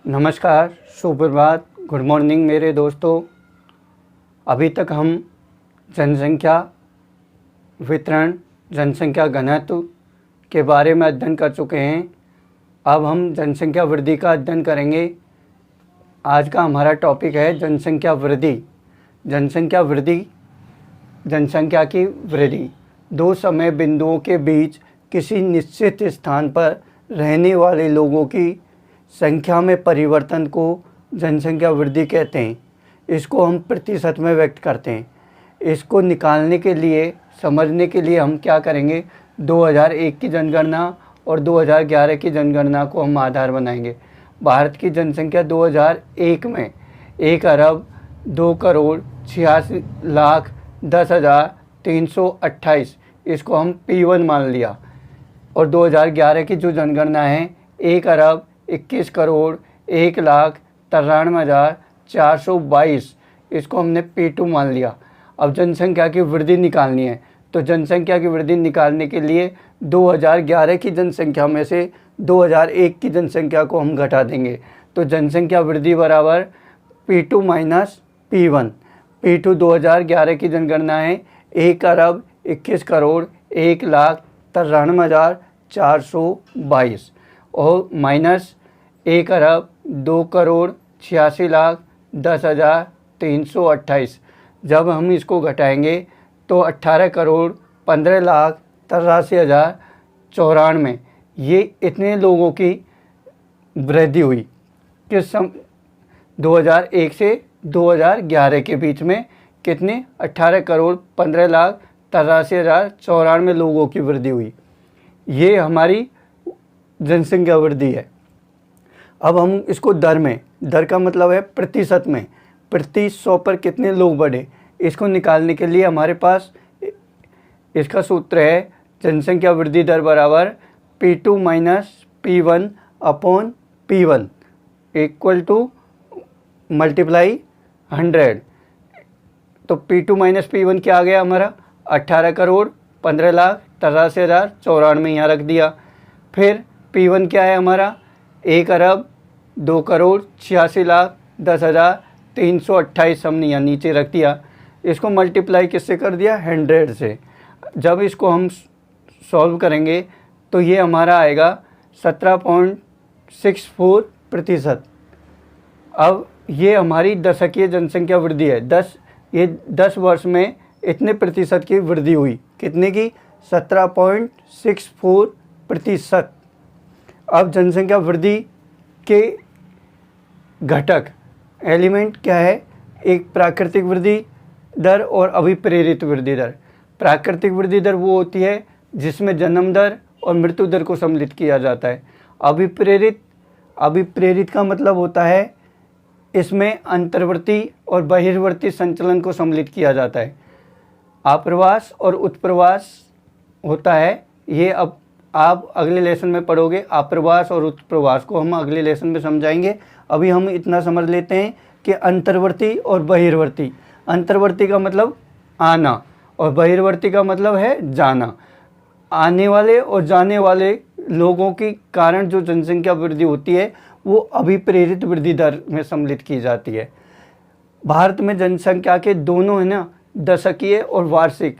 नमस्कार, सुप्रभात, good morning मेरे दोस्तों। अभी तक हम जनसंख्या वितरण, जनसंख्या घनत्व के बारे में अध्ययन कर चुके हैं। अब हम जनसंख्या वृद्धि का अध्ययन करेंगे। आज का हमारा टॉपिक है जनसंख्या वृद्धि। जनसंख्या वृद्धि, जनसंख्या की वृद्धि दो समय बिंदुओं के बीच किसी निश्चित स्थान पर रहने वाले लोगों की संख्या में परिवर्तन को जनसंख्या वृद्धि कहते हैं। इसको हम प्रतिशत में व्यक्त करते हैं। इसको निकालने के लिए, समझने के लिए हम क्या करेंगे, 2001 की जनगणना और 2011 की जनगणना को हम आधार बनाएंगे। भारत की जनसंख्या 2001 में 1,02,86,10,328, इसको हम P1 मान लिया। और 2011 की जो जनगणना है 1,21,01,93,422, इसको हमने P2 मान लिया। अब जनसंख्या की वृद्धि निकालनी है, तो जनसंख्या की वृद्धि निकालने के लिए 2011 की जनसंख्या में से 2001 की जनसंख्या को हम घटा देंगे। तो जनसंख्या वृद्धि बराबर P2 माइनस P1। P2 2011 की जनगणना है 1,21,01,93,422 और माइनस 1,02,86,10,328। जब हम इसको घटाएंगे तो 18,15,83,094, ये इतने लोगों की वृद्धि हुई किस 2001 से 2011 के बीच में। कितने? 18,15,83,094 लोगों की वृद्धि हुई। ये हमारी जनसंख्या वृद्धि है। अब हम इसको दर का मतलब है प्रतिशत में, प्रति 100 पर कितने लोग बढ़े, इसको निकालने के लिए हमारे पास इसका सूत्र है जनसंख्या वृद्धि दर बराबर P2 minus P1 upon P1 equal to multiply 100। तो P2 माइनस P1 क्या आ गया हमारा? 18,15,83,094 यहाँ रख दिया। फिर P1 क्या है हमारा? 1,02,86,10,328 हमने यहाँ नीचे रख दिया। इसको मल्टीप्लाई किससे कर दिया? 100 से। जब इसको हम सॉल्व करेंगे तो ये हमारा आएगा 17.64%। अब ये हमारी दशकीय जनसंख्या वृद्धि है। 10 वर्ष में इतने प्रतिशत की वृद्धि हुई। कितने की? 17.64%। अब जनसंख्या वृद्धि के घटक एलिमेंट क्या है? एक प्राकृतिक वृद्धि दर और अभिप्रेरित वृद्धि दर। प्राकृतिक वृद्धि दर वो होती है जिसमें जन्म दर और मृत्यु दर को सम्मिलित किया जाता है। अभिप्रेरित का मतलब होता है इसमें अंतर्वर्ती और बहिर्वर्ती संचलन को सम्मिलित किया जाता है। आप्रवास और उत्प्रवास होता है। ये अब आप अगले लेसन में पढ़ोगे। आप्रवास और उत्प्रवास को हम अगले लेसन में समझाएंगे। अभी हम इतना समझ लेते हैं कि अंतर्वर्ती और बहिर्वर्ती। अंतर्वर्ती का मतलब आना और बहिर्वर्ती का मतलब है जाना। आने वाले और जाने वाले लोगों के कारण जो जनसंख्या वृद्धि होती है वो अभिप्रेरित वृद्धि दर में सम्मिलित की जाती है। भारत में जनसंख्या के दोनों है ना, दशकीय और वार्षिक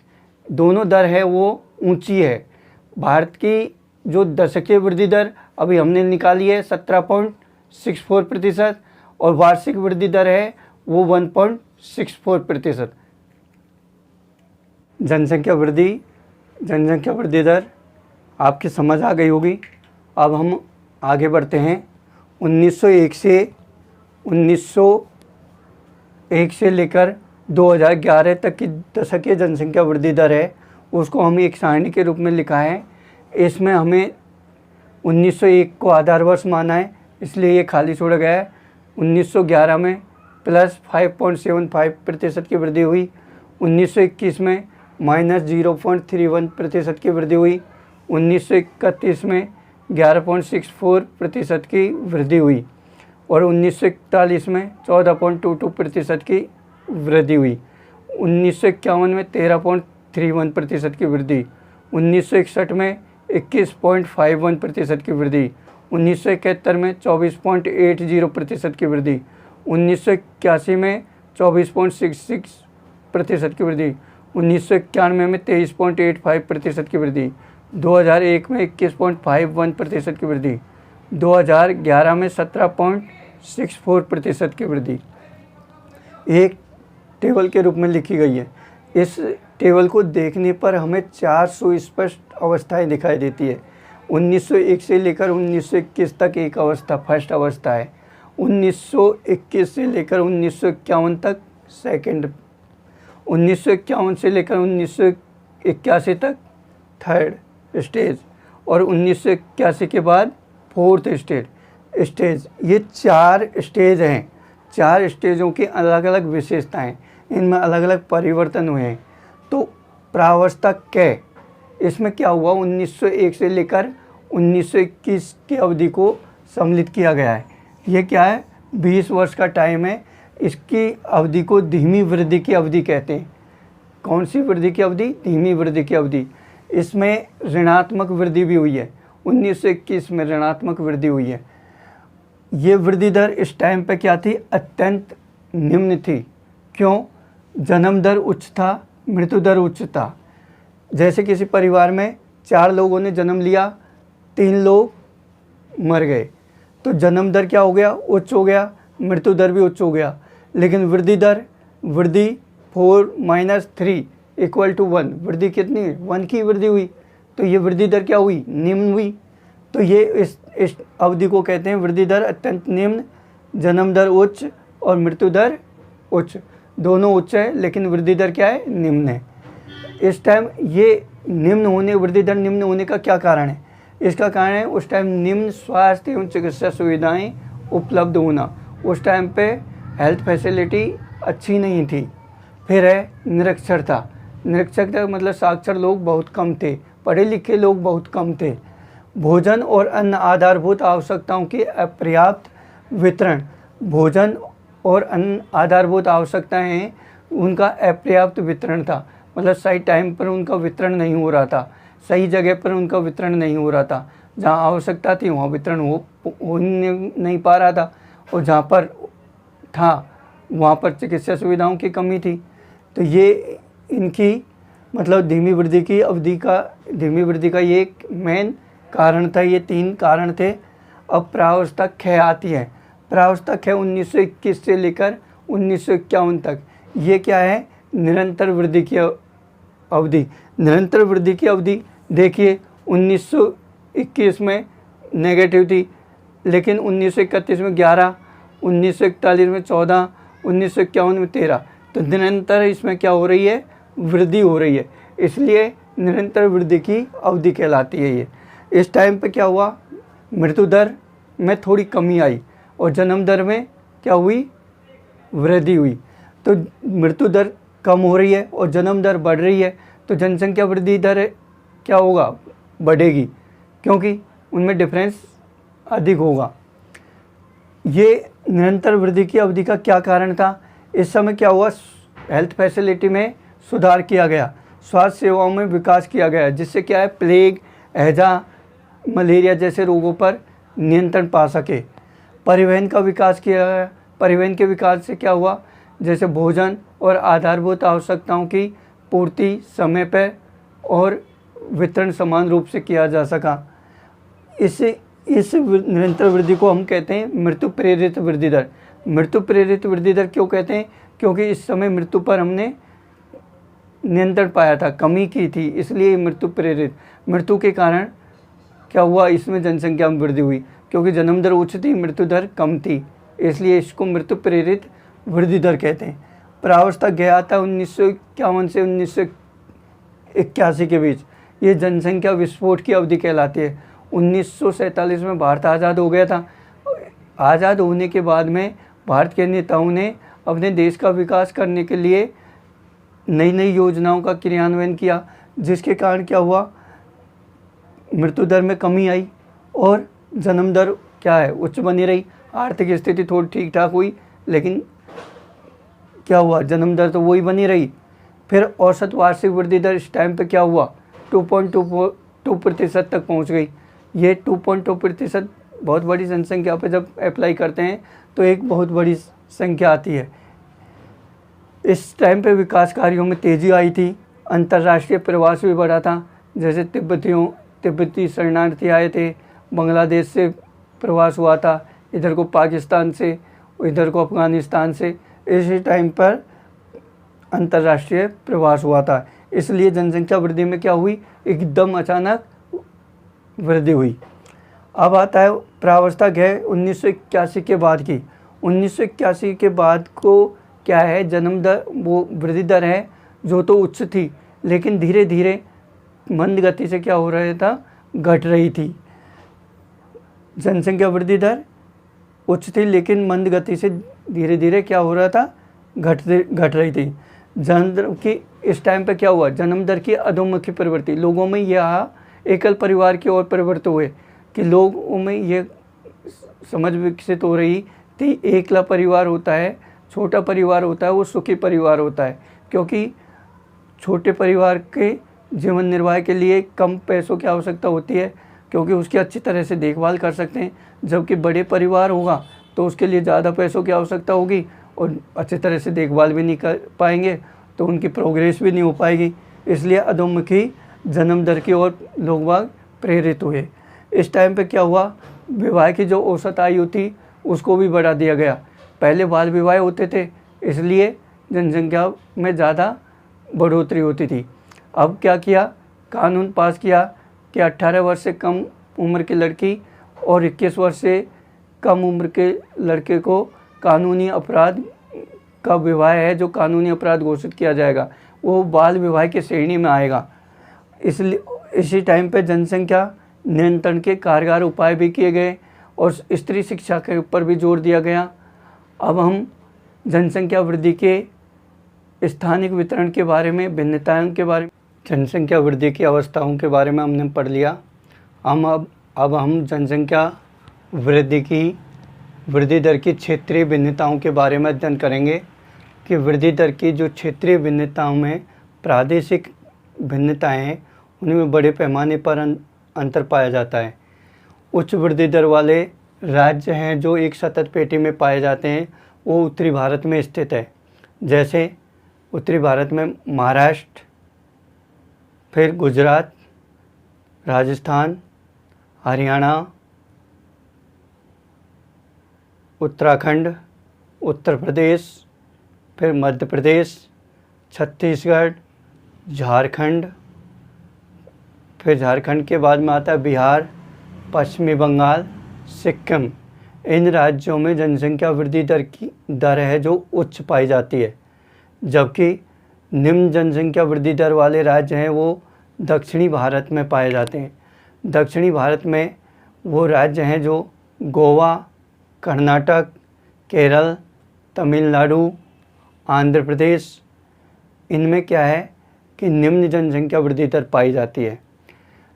दोनों दर है वो ऊंची है। भारत की जो दशकीय वृद्धि दर अभी हमने निकाली है 17.64% और वार्षिक वृद्धि दर है वो 1.64%। जनसंख्या वृद्धि दर आपकी समझ आ गई होगी। अब हम आगे बढ़ते हैं। 1901 से लेकर 2011 तक की दशकीय जनसंख्या वृद्धि दर है, उसको हम एक सारणी के रूप में लिखा है। इसमें हमें 1901 को आधार वर्ष माना है, इसलिए ये खाली छोड़ा गया है। 1911 में प्लस 5.75% की वृद्धि हुई। 1921 में माइनस 0.31% की वृद्धि हुई। 1931 में 11.64% की वृद्धि हुई और 1941 में 14.22% की वृद्धि हुई। 1951 में 13.31% की वृद्धि। 1961 में 21.51% की वृद्धि। 1971 में 24.80% की वृद्धि, 1981 में 24.66% की वृद्धि, 1991 में 23.85% की वृद्धि, 2001 में 21.51% की वृद्धि, 2011 में 17.64% की वृद्धि एक टेबल के रूप में लिखी गई है। इस टेबल को देखने पर हमें 4 सुस्पष्ट अवस्थाएं दिखाई देती है। 1901 से लेकर 1921 तक एक अवस्था फर्स्ट अवस्था है, 1921 से लेकर 1951 तक सेकंड, 1951 से लेकर 1981 तक थर्ड स्टेज और 1981 के बाद फोर्थ स्टेज। ये 4 स्टेज हैं। 4 स्टेजों की अलग अलग विशेषताएं, इनमें अलग अलग परिवर्तन हुए हैं। तो प्रावस्था कै, इसमें क्या हुआ, 1901 से लेकर 1921 की अवधि को सम्मिलित किया गया है। ये क्या है, 20 वर्ष का टाइम है। इसकी अवधि को धीमी वृद्धि की अवधि कहते हैं। कौन सी वृद्धि की अवधि, धीमी वृद्धि की अवधि। इसमें ऋणात्मक वृद्धि भी हुई है, 1921 में ऋणात्मक वृद्धि हुई है। ये वृद्धि दर इस टाइम पे क्या थी, अत्यंत निम्न थी। क्यों, जन्म दर उच्च था, मृत्यु दर उच्च था। जैसे किसी परिवार में 4 लोगों ने जन्म लिया, 3 लोग मर गए, तो जन्म दर क्या हो गया, उच्च हो गया, मृत्यु दर भी उच्च हो गया। लेकिन वृद्धि 4 - 3 = 1, वृद्धि कितनी, 1 की वृद्धि हुई, तो ये वृद्धि दर क्या हुई, निम्न हुई। तो ये इस अवधि को कहते हैं वृद्धि दर अत्यंत निम्न, जन्म दर उच्च और मृत्यु दर उच्च। दोनों उच्च है लेकिन वृद्धि दर क्या है, निम्न है। इस टाइम ये निम्न होने, वृद्धि दर निम्न होने का क्या कारण है, इसका कारण है उस टाइम निम्न स्वास्थ्य एवं चिकित्सा सुविधाएं उपलब्ध होना। उस टाइम पे हेल्थ फैसिलिटी अच्छी नहीं थी। फिर है निरक्षरता। निरक्षरता मतलब साक्षर लोग बहुत कम थे, पढ़े लिखे लोग बहुत कम थे। भोजन और अन्य आधारभूत आवश्यकताओं की अपर्याप्त वितरण। भोजन और अन्य आधारभूत आवश्यकताएं उनका अपर्याप्त वितरण था, मतलब सही टाइम पर उनका वितरण नहीं हो रहा था, सही जगह पर उनका वितरण नहीं हो रहा था। जहाँ आवश्यकता थी वहाँ वितरण हो नहीं पा रहा था, और जहाँ पर था वहाँ पर चिकित्सा सुविधाओं की कमी थी। तो ये इनकी मतलब धीमी वृद्धि का ये एक मेन कारण था। ये 3 कारण थे। अब प्रावस्था ख आती है। प्रावस्था ख 1921 से लेकर 1951 तक। ये क्या है, निरंतर वृद्धि की अवधि। निरंतर वृद्धि की अवधि देखिए, 1921 में नेगेटिव थी, लेकिन 1931 में 11, 1941 में 14, 1951 में 13। तो निरंतर इसमें क्या हो रही है, वृद्धि हो रही है, इसलिए निरंतर वृद्धि की अवधि कहलाती है ये। इस टाइम पे क्या हुआ, मृत्यु दर में थोड़ी कमी आई और जन्म दर में क्या हुई, वृद्धि हुई। तो मृत्यु दर कम हो रही है और जन्म दर बढ़ रही है, तो जनसंख्या वृद्धि दर क्या होगा, बढ़ेगी, क्योंकि उनमें डिफरेंस अधिक होगा। ये निरंतर वृद्धि की अवधि का क्या कारण था, इस समय क्या हुआ, हेल्थ फैसिलिटी में सुधार किया गया, स्वास्थ्य सेवाओं में विकास किया गया, जिससे क्या है, प्लेग, हैजा, मलेरिया जैसे रोगों पर नियंत्रण पा सके। परिवहन का विकास किया गया। परिवहन के विकास से क्या हुआ, जैसे भोजन और आधारभूत आवश्यकताओं की पूर्ति समय पर और वितरण समान रूप से किया जा सका। इस निरंतर वृद्धि को हम कहते हैं मृत्यु प्रेरित वृद्धि दर। मृत्यु प्रेरित वृद्धि दर क्यों कहते हैं, क्योंकि इस समय मृत्यु पर हमने नियंत्रण पाया था, कमी की थी, इसलिए मृत्यु प्रेरित। मृत्यु के कारण क्या हुआ, इसमें जनसंख्या में वृद्धि हुई, क्योंकि जन्म दर उच्च थी, मृत्यु दर कम थी, इसलिए इसको मृत्यु प्रेरित वृद्धि दर कहते हैं। प्रावस्था गया था 1951 से 1981 के बीच। ये जनसंख्या विस्फोट की अवधि कहलाती है। 1947 में भारत आज़ाद हो गया था। आज़ाद होने के बाद में भारत के नेताओं ने अपने देश का विकास करने के लिए नई नई योजनाओं का क्रियान्वयन किया, जिसके कारण क्या हुआ, मृत्यु दर में कमी आई और जन्म दर क्या है, उच्च बनी रही। आर्थिक स्थिति थोड़ी ठीक ठाक हुई, लेकिन क्या हुआ, जन्म दर तो वही बनी रही। फिर औसत वार्षिक वृद्धि दर इस टाइम पे क्या हुआ, 2.2% तक पहुंच गई। ये 2.2% बहुत बड़ी जनसंख्या पे जब अप्लाई करते हैं तो एक बहुत बड़ी संख्या आती है। इस टाइम पे विकास कार्यों में तेज़ी आई थी, अंतर्राष्ट्रीय प्रवास भी बढ़ा था। जैसे तिब्बती शरणार्थी आए थे, बांग्लादेश से प्रवास हुआ था, इधर को पाकिस्तान से, इधर को अफ़गानिस्तान से। इसी टाइम पर अंतर्राष्ट्रीय प्रवास हुआ था, इसलिए जनसंख्या वृद्धि में क्या हुई, एकदम अचानक वृद्धि हुई। अब आता है प्रावस्था है 1981 के बाद की। 1981 के बाद को क्या है, जन्म दर, वो वृद्धि दर है जो तो उच्च थी, लेकिन धीरे धीरे मंद गति से क्या हो रहा था, घट रही थी। जनसंख्या वृद्धि दर उच्च थी, लेकिन मंद गति से धीरे धीरे क्या हो रहा था, घट रही थी। जन्म दर की इस टाइम पे क्या हुआ, जन्म दर की अधोमुखी प्रवृत्ति, लोगों में यह एकल परिवार की ओर प्रवृत्त हुए कि लोगों में ये समझ विकसित हो रही थी, एकला परिवार होता है, छोटा परिवार होता है, वो सुखी परिवार होता है, क्योंकि छोटे परिवार के जीवन निर्वाह के लिए कम पैसों की आवश्यकता होती है, क्योंकि उसकी अच्छी तरह से देखभाल कर सकते हैं। जबकि बड़े परिवार होगा तो उसके लिए ज़्यादा पैसों की आवश्यकता होगी और अच्छी तरह से देखभाल भी नहीं कर पाएंगे, तो उनकी प्रोग्रेस भी नहीं हो पाएगी। इसलिए अधोमुखी जन्म दर की ओर लोग बाग प्रेरित हुए। इस टाइम पे क्या हुआ, विवाह की जो औसत आयु थी उसको भी बढ़ा दिया गया। पहले बाल विवाह होते थे, इसलिए जनसंख्या में ज़्यादा बढ़ोतरी होती थी। अब क्या किया, कानून पास किया कि 18 वर्ष से कम उम्र की लड़की और 21 वर्ष से कम उम्र के लड़के को कानूनी अपराध का विवाह है जो कानूनी अपराध घोषित किया जाएगा, वो बाल विवाह की श्रेणी में आएगा। इसलिए इसी टाइम पे जनसंख्या नियंत्रण के कारगर उपाय भी किए गए और स्त्री शिक्षा के ऊपर भी जोर दिया गया। अब हम जनसंख्या वृद्धि के स्थानिक वितरण के बारे में, भिन्नताओं के बारे में, जनसंख्या वृद्धि की अवस्थाओं के बारे में हमने पढ़ लिया। अब हम जनसंख्या वृद्धि दर की क्षेत्रीय भिन्नताओं के बारे में अध्ययन करेंगे कि वृद्धि दर की जो क्षेत्रीय भिन्नताओं में प्रादेशिक भिन्नताएं हैं, उनमें बड़े पैमाने पर अंतर पाया जाता है। उच्च वृद्धि दर वाले राज्य हैं जो एक सतत पेटी में पाए जाते हैं, वो उत्तरी भारत में स्थित है। जैसे उत्तरी भारत में महाराष्ट्र, फिर गुजरात, राजस्थान, हरियाणा, उत्तराखंड, उत्तर प्रदेश, फिर मध्य प्रदेश, छत्तीसगढ़, झारखंड, फिर झारखंड के बाद में आता है बिहार, पश्चिमी बंगाल, सिक्किम। इन राज्यों में जनसंख्या वृद्धि दर है जो उच्च पाई जाती है, जबकि निम्न जनसंख्या वृद्धि दर वाले राज्य हैं वो दक्षिणी भारत में पाए जाते हैं। दक्षिणी भारत में वो राज्य हैं जो गोवा, कर्नाटक, केरल, तमिलनाडु, आंध्र प्रदेश, इनमें क्या है कि निम्न जनसंख्या वृद्धि दर पाई जाती है।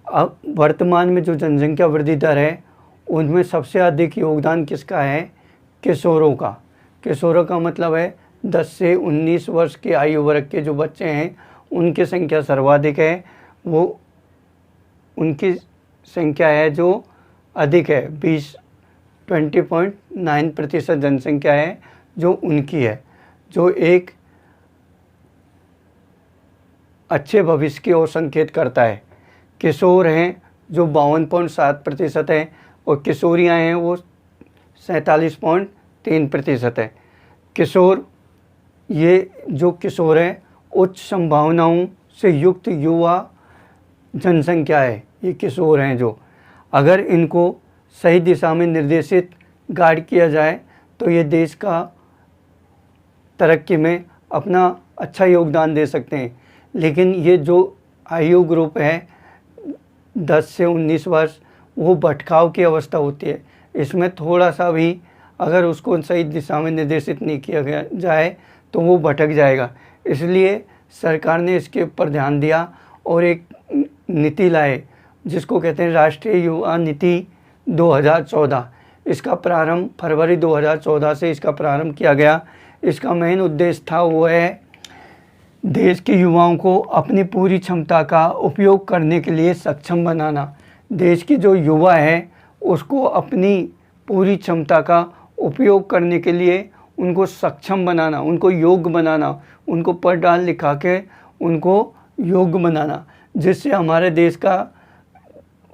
अब वर्तमान में जो जनसंख्या वृद्धि दर है उनमें सबसे अधिक योगदान किसका है, किशोरों का। किशोरों का मतलब है 10 से 19 वर्ष के आयु वर्ग के जो बच्चे हैं उनकी संख्या सर्वाधिक है, वो उनकी संख्या है जो अधिक है, 20.9% जनसंख्या है जो उनकी है, जो एक अच्छे भविष्य की ओर संकेत करता है। किशोर हैं जो 52.7% है और किशोरियां हैं वो 47.3% है। किशोर, ये जो किशोर हैं उच्च संभावनाओं से युक्त युवा जनसंख्या है। ये किशोर हैं जो, अगर इनको सही दिशा में निर्देशित गाइड किया जाए तो ये देश का तरक्की में अपना अच्छा योगदान दे सकते हैं। लेकिन ये जो आयु ग्रुप है 10 से 19 वर्ष, वो भटकाव की अवस्था होती है। इसमें थोड़ा सा भी अगर उसको सही दिशा में निर्देशित नहीं किया गया जाए तो वो भटक जाएगा। इसलिए सरकार ने इसके ऊपर ध्यान दिया और एक नीति लाए जिसको कहते हैं राष्ट्रीय युवा नीति 2014। इसका प्रारंभ फरवरी 2014 से इसका प्रारंभ किया गया। इसका मेन उद्देश्य था वो है देश के युवाओं को अपनी पूरी क्षमता का उपयोग करने के लिए सक्षम बनाना। देश की जो युवा है उसको अपनी पूरी क्षमता का उपयोग करने के लिए उनको सक्षम बनाना, उनको योग्य बनाना, उनको पढ़ लिखा के उनको योग्य बनाना, जिससे हमारे देश का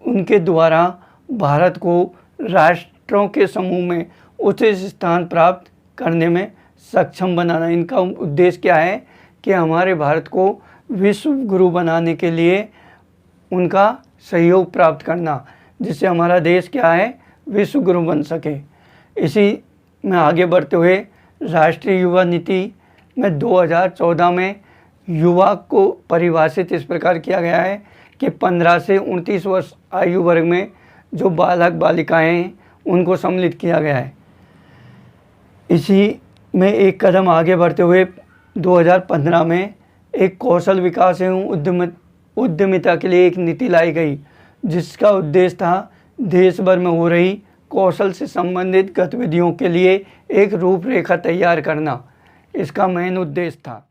उनके द्वारा भारत को राष्ट्रों के समूह में उचित स्थान प्राप्त करने में सक्षम बनाना। इनका उद्देश्य क्या है कि हमारे भारत को विश्व गुरु बनाने के लिए उनका सहयोग प्राप्त करना, जिससे हमारा देश क्या है, विश्व गुरु बन सके। इसी में आगे बढ़ते हुए राष्ट्रीय युवा नीति में 2014 में युवा को परिभाषित इस प्रकार किया गया है कि 15 से 29 वर्ष आयु वर्ग में जो बालक बालिकाएं हैं उनको सम्मिलित किया गया है। इसी में एक कदम आगे बढ़ते हुए 2015 में एक कौशल विकास एवं उद्यमिता के लिए एक नीति लाई गई, जिसका उद्देश्य था देश भर में हो रही कौशल से संबंधित गतिविधियों के लिए एक रूपरेखा तैयार करना। इसका मेन उद्देश्य था।